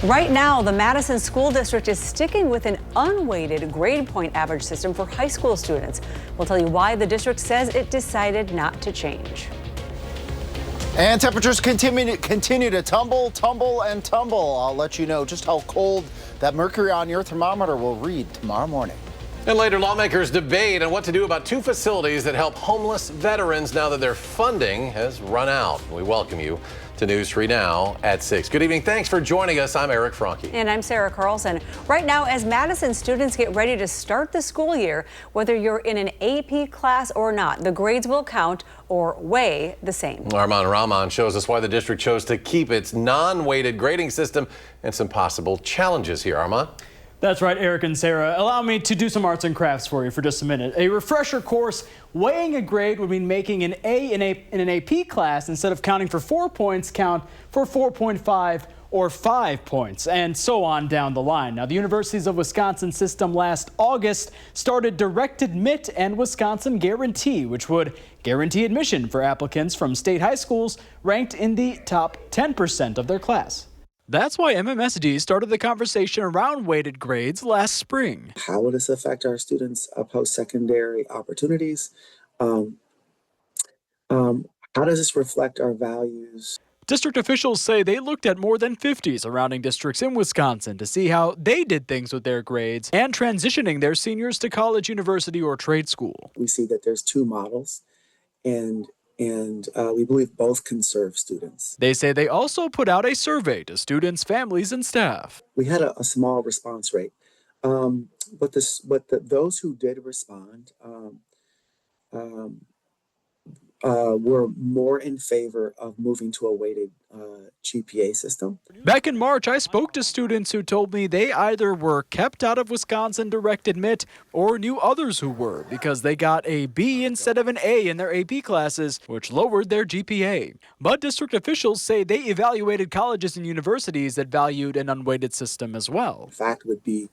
Right now, the Madison School District is sticking with an unweighted grade point average system for high school students. We'll tell you why the district says it decided not to change. And temperatures continue to tumble. I'll let you know just how cold that mercury on your thermometer will read tomorrow morning. And later, lawmakers debate on what to do about two facilities that help homeless veterans now that their funding has run out. We welcome you to News 3 Now at 6. Good evening. Thanks for joining us. I'm Eric Franke. And I'm Sarah Carlson. Right now, as Madison students get ready to start the school year, whether you're in an AP class or not, the grades will count or weigh the same. Arman Rahman shows us why the district chose to keep its non-weighted grading system and some possible challenges here. Arman? That's right, Eric and Sarah. Allow me to do some arts and crafts for you for just a minute. A refresher course, weighing a grade would mean making an A in an AP class, instead of counting for 4 points, count for 4.5 or 5 points, and so on down the line. Now, the Universities of Wisconsin system last August started Direct Admit and Wisconsin Guarantee, which would guarantee admission for applicants from state high schools ranked in the top 10% of their class. That's why MMSD started the conversation around weighted grades last spring. How will this affect our students' post-secondary opportunities? How does this reflect our values? District officials say they looked at more than 50 surrounding districts in Wisconsin to see how they did things with their grades and transitioning their seniors to college, university, or trade school. We see that there's two models, and we believe both can serve students. They say they also put out a survey to students, families, and staff. We had a small response rate, but those who did respond were more in favor of moving to a weighted GPA system. Back in March, I spoke to students who told me they either were kept out of Wisconsin Direct Admit or knew others who were because they got a B instead of an A in their AP classes, which lowered their GPA. But district officials say they evaluated colleges and universities that valued an unweighted system as well. In fact, would be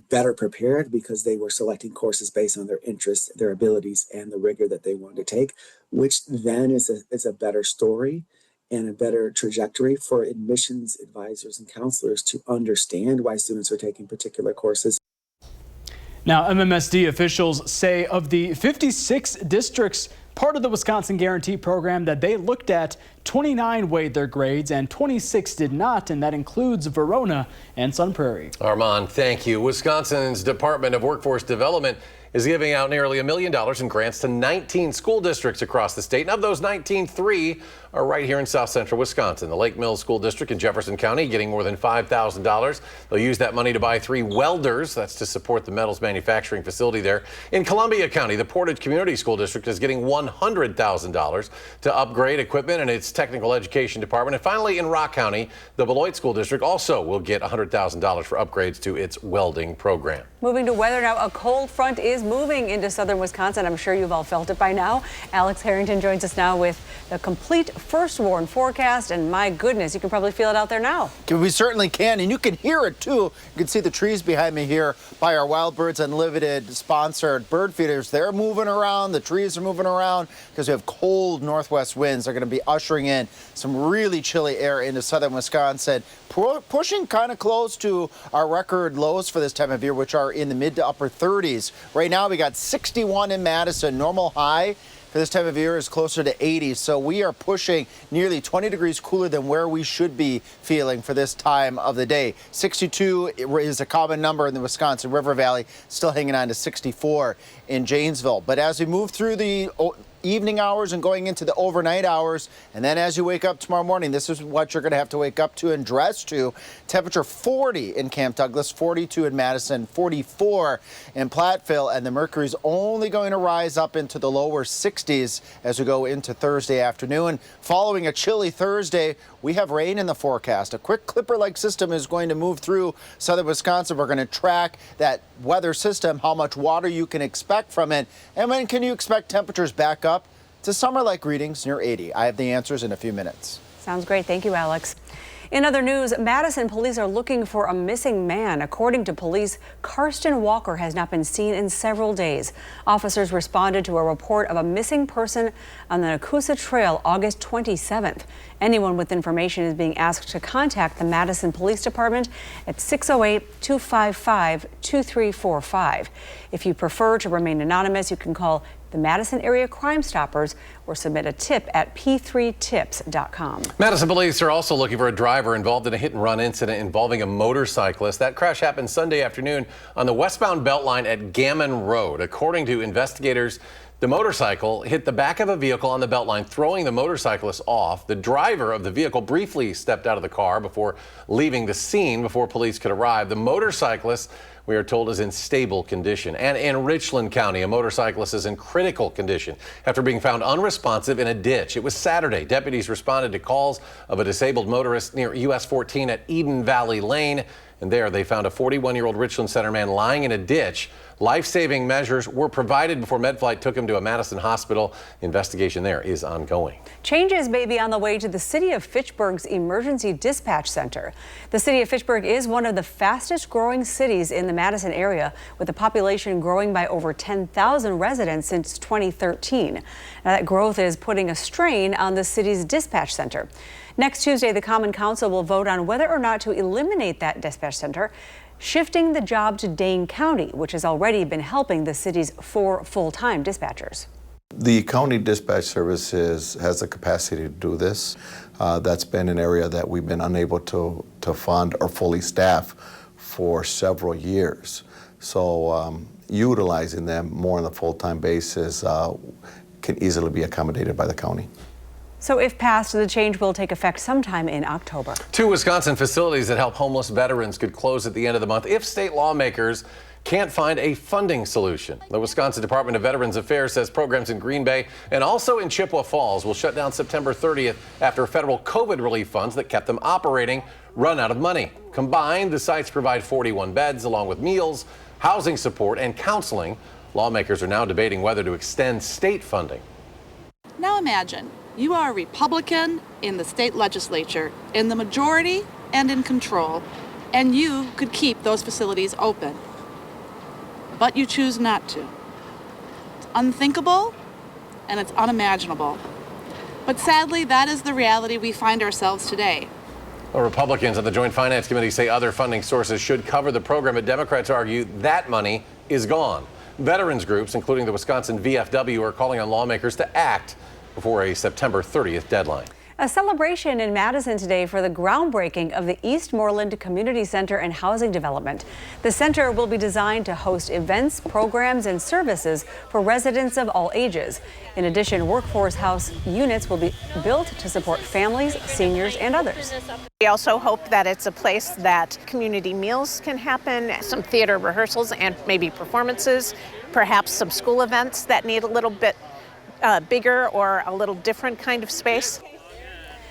better prepared because they were selecting courses based on their interests, their abilities, and the rigor that they wanted to take, which then is a better story and a better trajectory for admissions advisors and counselors to understand why students are taking particular courses. Now, MMSD officials say of the 56 districts part of the Wisconsin Guarantee program that they looked at, 29 weighed their grades and 26 did not, and that includes Verona and Sun Prairie. Arman, thank you. Wisconsin's Department of Workforce Development is giving out nearly $1 million in grants to 19 school districts across the state. And of those 19, 3 are right here in south central Wisconsin. The Lake Mills School District in Jefferson County getting more than $5,000. They'll use that money to buy 3 welders. That's to support the metals manufacturing facility there. In Columbia County, the Portage Community School District is getting $100,000 to upgrade equipment in its technical education department. And finally, in Rock County, the Beloit School District also will get $100,000 for upgrades to its welding program. Moving to weather now, a cold front is moving into southern Wisconsin. I'm sure you've all felt it by now. Alex Harrington joins us now with the complete first warn forecast, and my goodness, you can probably feel it out there now. We certainly can, and you can hear it too. You can see the trees behind me here by our Wild Birds Unlimited sponsored bird feeders. They're moving around, the trees are moving around because we have cold northwest winds. They're going to be ushering in some really chilly air into southern Wisconsin, pushing kind of close to our record lows for this time of year, which are in the mid to upper 30s. Right now we got 61 in Madison. Normal high for this time of year is closer to 80, so we are pushing nearly 20 degrees cooler than where we should be feeling for this time of the day. 62 is a common number in the Wisconsin River Valley, still hanging on to 64 in Janesville. But as we move through the evening hours and going into the overnight hours, and then as you wake up tomorrow morning, this is what you're going to have to wake up to and dress to. Temperature 40 in Camp Douglas, 42 in Madison, 44 in Platteville, and the mercury's only going to rise up into the lower 60s as we go into Thursday afternoon. Following a chilly Thursday, we have rain in the forecast. A quick clipper-like system is going to move through southern Wisconsin. We're going to track that weather system, how much water you can expect from it, and when can you expect temperatures back up to summer-like readings near 80. I have the answers in a few minutes. Sounds great. Thank you, Alex. In other news, Madison police are looking for a missing man. According to police, Karsten Walker has not been seen in several days. Officers responded to a report of a missing person on the Nakusa Trail August 27th. Anyone with information is being asked to contact the Madison Police Department at 608-255-2345. If you prefer to remain anonymous, you can call the Madison Area Crime Stoppers or submit a tip at p3tips.com. Madison police are also looking for a driver involved in a hit-and-run incident involving a motorcyclist. That crash happened Sunday afternoon on the westbound Beltline at Gammon Road. According to investigators, the motorcycle hit the back of a vehicle on the Beltline, throwing the motorcyclist off. The driver of the vehicle briefly stepped out of the car before leaving the scene before police could arrive. The motorcyclist, we are told, is in stable condition. And in Richland County, a motorcyclist is in critical condition after being found unresponsive in a ditch. It was Saturday. Deputies responded to calls of a disabled motorist near US 14 at Eden Valley Lane. And there they found a 41-year-old Richland Center man lying in a ditch. Life-saving measures were provided before MedFlight took him to a Madison hospital. The investigation there is ongoing. Changes may be on the way to the city of Fitchburg's emergency dispatch center. The city of Fitchburg is one of the fastest growing cities in the Madison area, with the population growing by over 10,000 residents since 2013. Now, that growth is putting a strain on the city's dispatch center. Next Tuesday, the Common Council will vote on whether or not to eliminate that dispatch center, shifting the job to Dane County, which has already been helping the city's 4 full-time dispatchers. The county dispatch services has the capacity to do this. That's been an area that we've been unable to fund or fully staff for several years. So utilizing them more on a full-time basis can easily be accommodated by the county. So if passed, the change will take effect sometime in October. 2 Wisconsin facilities that help homeless veterans could close at the end of the month if state lawmakers can't find a funding solution. The Wisconsin Department of Veterans Affairs says programs in Green Bay and also in Chippewa Falls will shut down September 30th after federal COVID relief funds that kept them operating run out of money. Combined, the sites provide 41 beds along with meals, housing support, and counseling. Lawmakers are now debating whether to extend state funding. Now imagine you are a Republican in the state legislature, in the majority and in control, and you could keep those facilities open. But you choose not to. It's unthinkable and it's unimaginable. But sadly, that is the reality we find ourselves today. Well, Republicans on the Joint Finance Committee say other funding sources should cover the program, but Democrats argue that money is gone. Veterans groups, including the Wisconsin VFW, are calling on lawmakers to act before a September 30th deadline. A celebration in Madison today for the groundbreaking of the Eastmoreland Community Center and Housing Development. The center will be designed to host events, programs, and services for residents of all ages. In addition, workforce house units will be built to support families, seniors, and others. We also hope that it's a place that community meals can happen, some theater rehearsals and maybe performances, perhaps some school events that need a little bit bigger or a little different kind of space.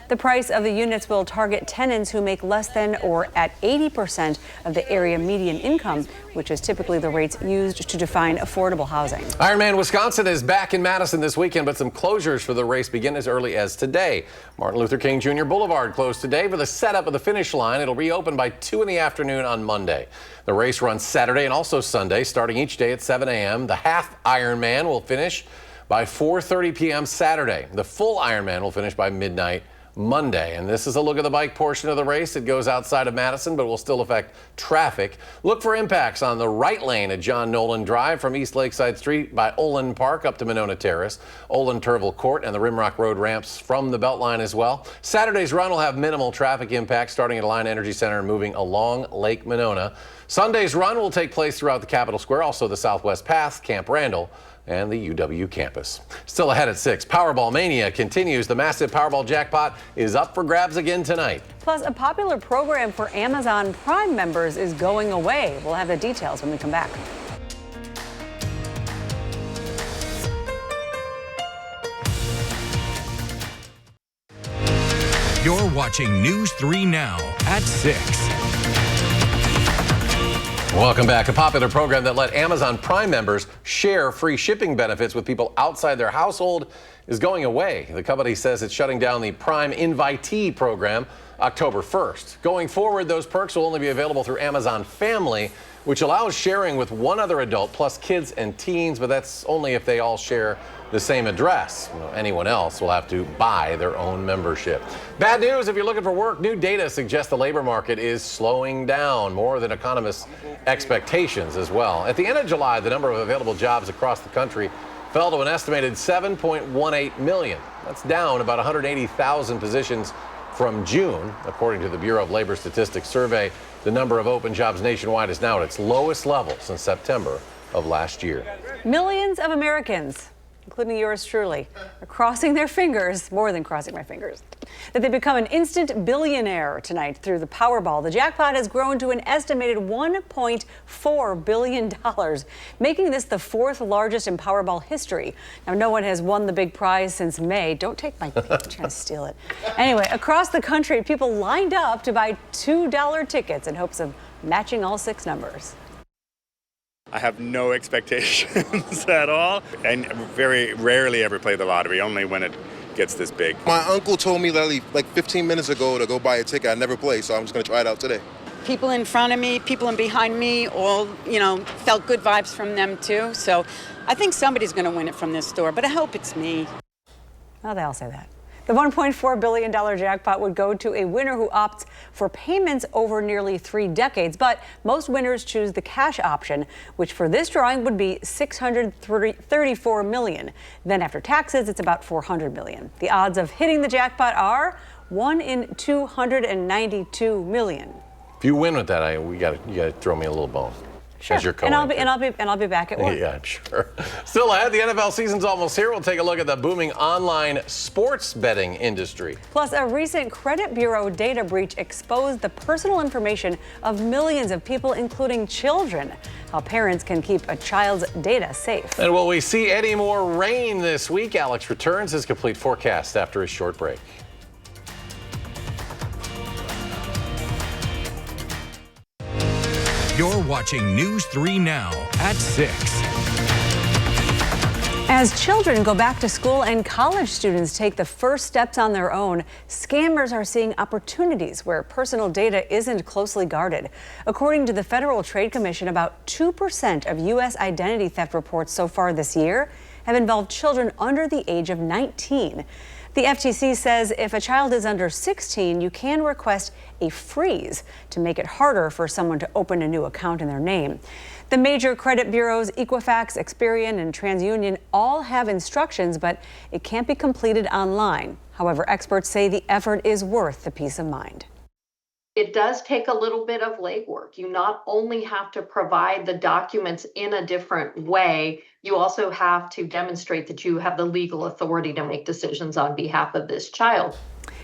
The price of the units will target tenants who make less than or at 80% of the area median income, which is typically the rates used to define affordable housing. Ironman Wisconsin is back in Madison this weekend, but some closures for the race begin as early as today. Martin Luther King Jr. Boulevard closed today for the setup of the finish line. It'll reopen by 2 in the afternoon on Monday. The race runs Saturday and also Sunday, starting each day at 7 a.m. The half Ironman will finish by 4:30 p.m. Saturday. The full Ironman will finish by midnight Monday. And this is a look at the bike portion of the race. It goes outside of Madison, but will still affect traffic. Look for impacts on the right lane at John Nolan Drive from East Lakeside Street by Olin Park up to Monona Terrace, Olin Turville Court, and the Rimrock Road ramps from the Beltline as well. Saturday's run will have minimal traffic impact starting at Alliant Energy Center and moving along Lake Monona. Sunday's run will take place throughout the Capitol Square, also the Southwest Path, Camp Randall, and the UW campus. Still ahead at 6, Powerball Mania continues. The massive Powerball jackpot is up for grabs again tonight. Plus, a popular program for Amazon Prime members is going away. We'll have the details when we come back. You're watching News 3 Now at 6. Welcome back. A popular program that let Amazon Prime members share free shipping benefits with people outside their household is going away. The company says it's shutting down the Prime Invitee program. October 1st. Going forward, those perks will only be available through Amazon Family, which allows sharing with one other adult plus kids and teens, but that's only if they all share the same address. Anyone else will have to buy their own membership. Bad news if you're looking for work. New data suggests the labor market is slowing down, more than economists' expectations as well. At the end of July, the number of available jobs across the country fell to an estimated 7.18 million. That's down about 180,000 positions from June. According to the Bureau of Labor Statistics survey, the number of open jobs nationwide is now at its lowest level since September of last year. Millions of Americans, including yours truly, are crossing their fingers, more than crossing my fingers, that they become an instant billionaire tonight through the Powerball. The jackpot has grown to an estimated $1.4 billion, making this the fourth largest in Powerball history. Now, no one has won the big prize since May. Don't take my, trying to steal it. Anyway, across the country, people lined up to buy $2 tickets in hopes of matching all 6 numbers. I have no expectations at all, and very rarely ever play the lottery, only when it gets this big. My uncle told me literally like 15 minutes ago to go buy a ticket. I never played, so I'm just going to try it out today. People in front of me, people in behind me, all, felt good vibes from them too. So I think somebody's going to win it from this store, but I hope it's me. Well, they all say that. The $1.4 billion jackpot would go to a winner who opts for payments over nearly 3 decades. But most winners choose the cash option, which for this drawing would be $634 million. Then after taxes, it's about $400 million. The odds of hitting the jackpot are 1 in 292 million. If you win with that, you got to throw me a little bone. Sure. As your and I'll be back at work. Yeah, I'm sure. Still ahead, the NFL season's almost here. We'll take a look at the booming online sports betting industry. Plus, a recent credit bureau data breach exposed the personal information of millions of people, including children. How parents can keep a child's data safe. And will we see any more rain this week? Alex returns his complete forecast after a short break. You're watching News 3 Now at 6. As children go back to school and college students take the first steps on their own, scammers are seeing opportunities where personal data isn't closely guarded. According to the Federal Trade Commission, about 2% of U.S. identity theft reports so far this year have involved children under the age of 19. The FTC says if a child is under 16, you can request a freeze to make it harder for someone to open a new account in their name. The major credit bureaus, Equifax, Experian, and TransUnion, all have instructions, but it can't be completed online. However, experts say the effort is worth the peace of mind. It does take a little bit of legwork. You not only have to provide the documents in a different way, you also have to demonstrate that you have the legal authority to make decisions on behalf of this child.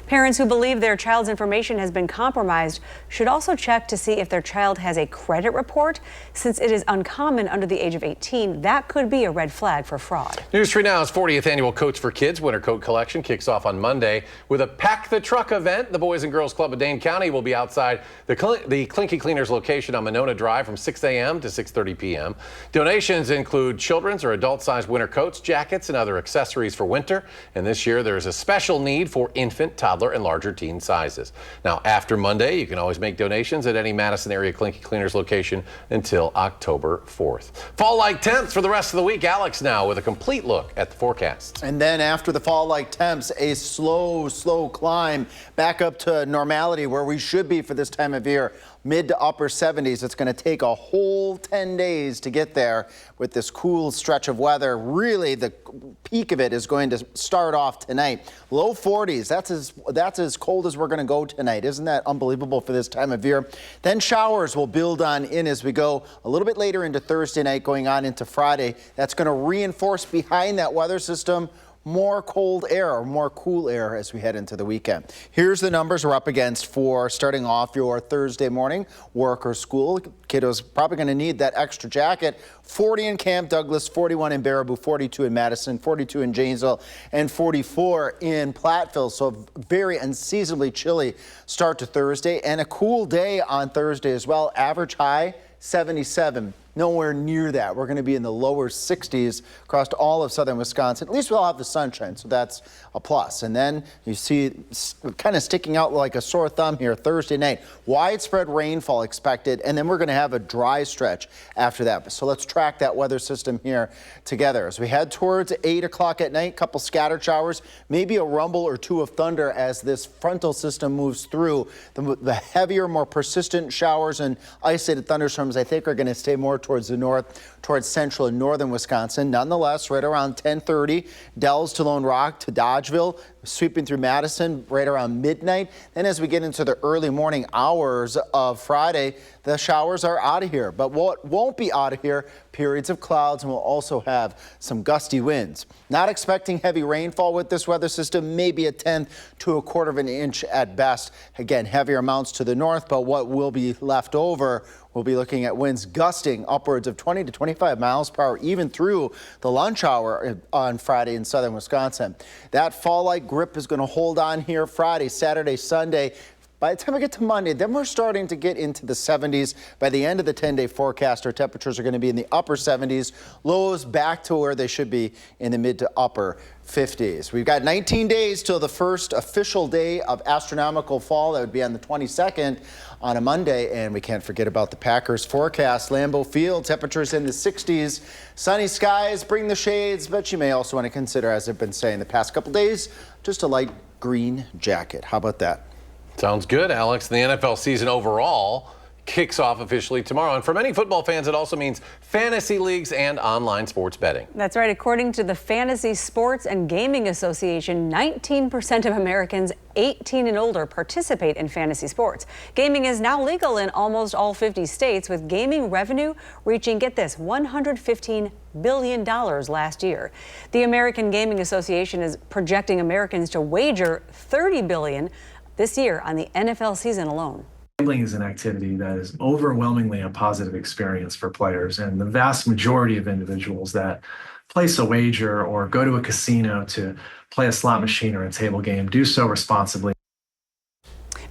Parents who believe their child's information has been compromised should also check to see if their child has a credit report. Since it is uncommon under the age of 18, that could be a red flag for fraud. News 3 Now's 40th annual Coats for Kids Winter Coat Collection kicks off on Monday with a Pack the Truck event. The Boys and Girls Club of Dane County will be outside the Clinky Cleaners location on Monona Drive from 6 a.m. to 6:30 p.m. Donations include children's or adult-sized winter coats, jackets, and other accessories for winter. And this year, there is a special need for infant, toddler, and larger teen sizes. Now, after Monday, you can always make donations at any Madison area Clinky Cleaners location until October 4th. Fall-like temps for the rest of the week. Alex now with a complete look at the forecast. And then after the fall-like temps, a slow climb back up to normality where we should be for this time of year. Mid to upper 70s. It's going to take a whole 10 days to get there with this cool stretch of weather. Really, the peak of it is going to start off tonight. Low 40s. That's as cold as we're going to go tonight. Isn't that unbelievable for this time of year? Then showers will build on in as we go a little bit later into Thursday night, going on into Friday. That's going to reinforce behind that weather system more cold air or more cool air as we head into the weekend. Here's the numbers we're up against for starting off your Thursday morning, work or school. Kiddos probably going to need that extra jacket. 40 in Camp Douglas, 41 in Baraboo, 42 in Madison, 42 in Janesville, and 44 in Platteville. So very unseasonably chilly start to Thursday and a cool day on Thursday as well. Average high 77. Nowhere near that. We're going to be in the lower 60s across all of southern Wisconsin. At least we'll have the sunshine, so that's a plus. And then you see kind of sticking out like a sore thumb here Thursday night. Widespread rainfall expected, and then we're going to have a dry stretch after that. So let's track that weather system here together. As we head towards 8 o'clock at night, couple scattered showers, maybe a rumble or two of thunder as this frontal system moves through. The heavier, more persistent showers and isolated thunderstorms, I think, are going to stay more towards the north, towards central and northern Wisconsin. Nonetheless, right around 10:30, Dells to Lone Rock to Dodgeville, sweeping through Madison right around midnight. Then as we get into the early morning hours of Friday, the showers are out of here. But what won't be out of here, periods of clouds, and we'll also have some gusty winds. Not expecting heavy rainfall with this weather system, maybe a tenth to a quarter of an inch at best. Again, heavier amounts to the north, but what will be left over, we'll be looking at winds gusting upwards of 20 to 25 miles per hour, even through the lunch hour on Friday in southern Wisconsin. That fall-like grip is going to hold on here Friday, Saturday, Sunday. By the time we get to Monday, then we're starting to get into the 70s. By the end of the 10-day forecast, our temperatures are going to be in the upper 70s, lows back to where they should be in the mid to upper 50s. We've got 19 days till the first official day of astronomical fall. That would be on the 22nd on a Monday. And we can't forget about the Packers forecast. Lambeau Field, temperatures in the 60s. Sunny skies, bring the shades, but you may also want to consider, as I've been saying the past couple days, just a light green jacket. How about that? Sounds good, Alex. The NFL season overall kicks off officially tomorrow. And for many football fans, it also means fantasy leagues and online sports betting. That's right. According to the Fantasy Sports and Gaming Association, 19% of Americans 18 and older participate in fantasy sports. Gaming is now legal in almost all 50 states, with gaming revenue reaching, get this, $115 billion last year. The American Gaming Association is projecting Americans to wager $30 billion this year on the NFL season alone. Gambling is an activity that is overwhelmingly a positive experience for players, and the vast majority of individuals that place a wager or go to a casino to play a slot machine or a table game do so responsibly.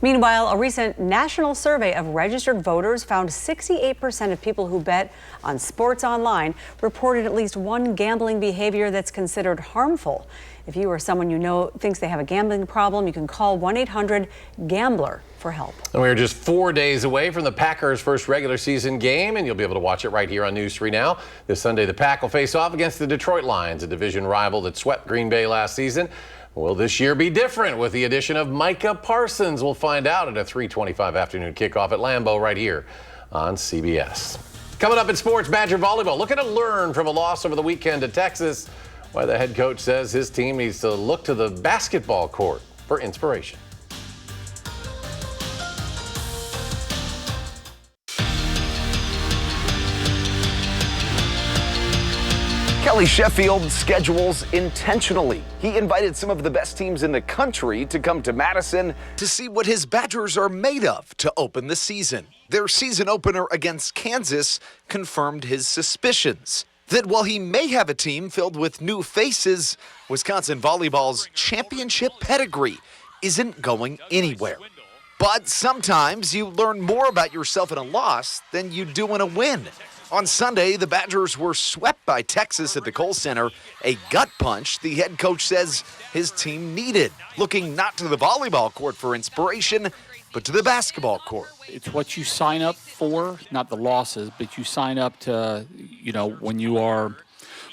Meanwhile, a recent national survey of registered voters found 68% of people who bet on sports online reported at least one gambling behavior that's considered harmful. If you or someone you know thinks they have a gambling problem, you can call 1-800-GAMBLER for help. And we're just 4 days away from the Packers' first regular season game, and you'll be able to watch it right here on News 3 Now. This Sunday, the Pack will face off against the Detroit Lions, a division rival that swept Green Bay last season. Will this year be different with the addition of Micah Parsons? We'll find out at a 3:25 afternoon kickoff at Lambeau right here on CBS. Coming up in sports, Badger volleyball looking to learn from a loss over the weekend to Texas, why the head coach says his team needs to look to the basketball court for inspiration. Kelly Sheffield schedules intentionally. He invited some of the best teams in the country to come to Madison to see what his Badgers are made of to open the season. Their season opener against Kansas confirmed his suspicions that while he may have a team filled with new faces, Wisconsin volleyball's championship pedigree isn't going anywhere. But sometimes you learn more about yourself in a loss than you do in a win. On Sunday, the Badgers were swept by Texas at the Kohl Center, a gut punch the head coach says his team needed, looking not to the volleyball court for inspiration, but to the basketball court. It's what you sign up for, not the losses, but you sign up to,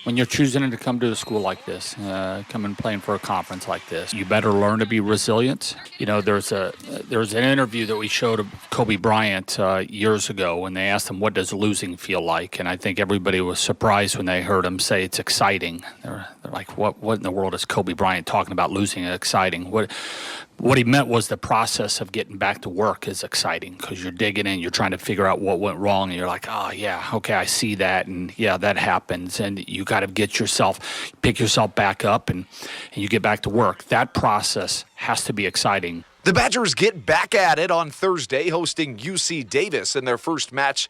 when you're choosing to come to a school like this, come and playing for a conference like this, you better learn to be resilient. There's an interview that we showed of Kobe Bryant years ago when they asked him, what does losing feel like? And I think everybody was surprised when they heard him say it's exciting. They're like, what in the world is Kobe Bryant talking about losing and exciting? What he meant was the process of getting back to work is exciting because you're digging in, you're trying to figure out what went wrong, and you're like, oh, yeah, okay, I see that, and yeah, that happens, and you got to pick yourself back up, and you get back to work. That process has to be exciting. The Badgers get back at it on Thursday, hosting UC Davis in their first match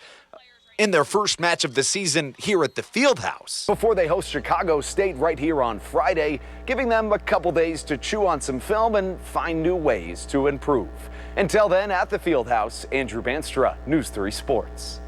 of the season here at the Fieldhouse. Before they host Chicago State right here on Friday, giving them a couple days to chew on some film and find new ways to improve. Until then, at the Fieldhouse, Andrew Banstra, News 3 Sports.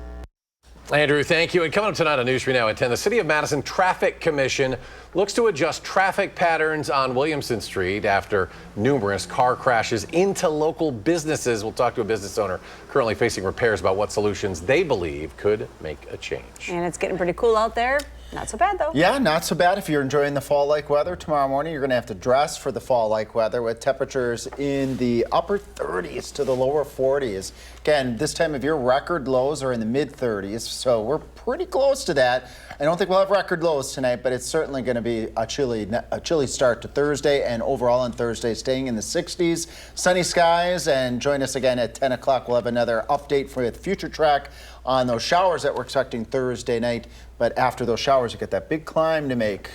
Andrew, thank you. And coming up tonight on News 3 Now at 10, the City of Madison Traffic Commission looks to adjust traffic patterns on Williamson Street after numerous car crashes into local businesses. We'll talk to a business owner currently facing repairs about what solutions they believe could make a change. And it's getting pretty cool out there. Not so bad, though. Yeah, not so bad. If you're enjoying the fall-like weather tomorrow morning, you're going to have to dress for the fall-like weather with temperatures in the upper 30s to the lower 40s. Again, this time of year, record lows are in the mid-30s, so we're pretty close to that. I don't think we'll have record lows tonight, but it's certainly going to be a chilly start to Thursday, and overall on Thursday, staying in the 60s. Sunny skies, and join us again at 10 o'clock. We'll have another update for the future track on those showers that we're expecting Thursday night. But after those showers, you get that big climb to make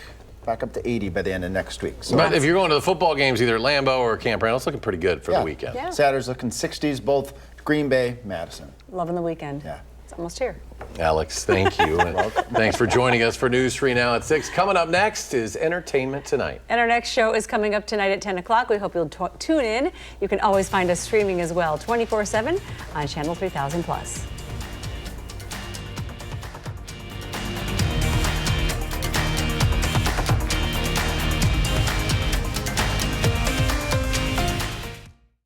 back up to 80 by the end of next week. So but if you're going to the football games, either at Lambeau or Camp Randall, it's looking pretty good for the weekend. Yeah. Saturday's looking 60s, both Green Bay, Madison. Loving the weekend. Yeah. It's almost here. Alex, thank you. And thanks for joining us for News 3 Now at 6. Coming up next is Entertainment Tonight. And our next show is coming up tonight at 10 o'clock. We hope you'll tune in. You can always find us streaming as well, 24/7 on Channel 3000+.